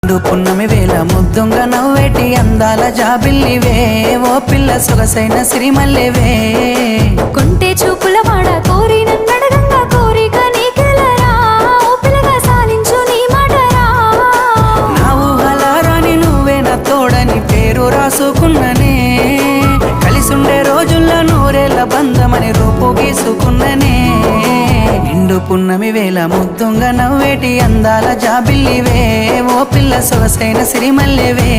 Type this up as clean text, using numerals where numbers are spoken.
పున్నమి వేళ ముద్దుంగా నవ్వేటి అందాల జాబిల్లివే ఓ పిల్ల సొగసైన సిరిమల్లెవే కొంటే చూపుల వాడ కోరి నన్నడగంగా కోరిక నీకెలరా ఓ పిల్లగా సాలించు నీ మాటరా నా ఊహలారాని నువ్వే నా తోడని పేరు రాసుకున్ననే కలిసుండే రోజుల్లో నూరేళ్ల బంధమని రూపు గీసుకున్ననే నిండు పున్నమి వేళ ముద్దుంగా నవ్వేటి అందాల జాబిల్లివే ఓ పిల్ల సొగసైన సిరిమల్లెవే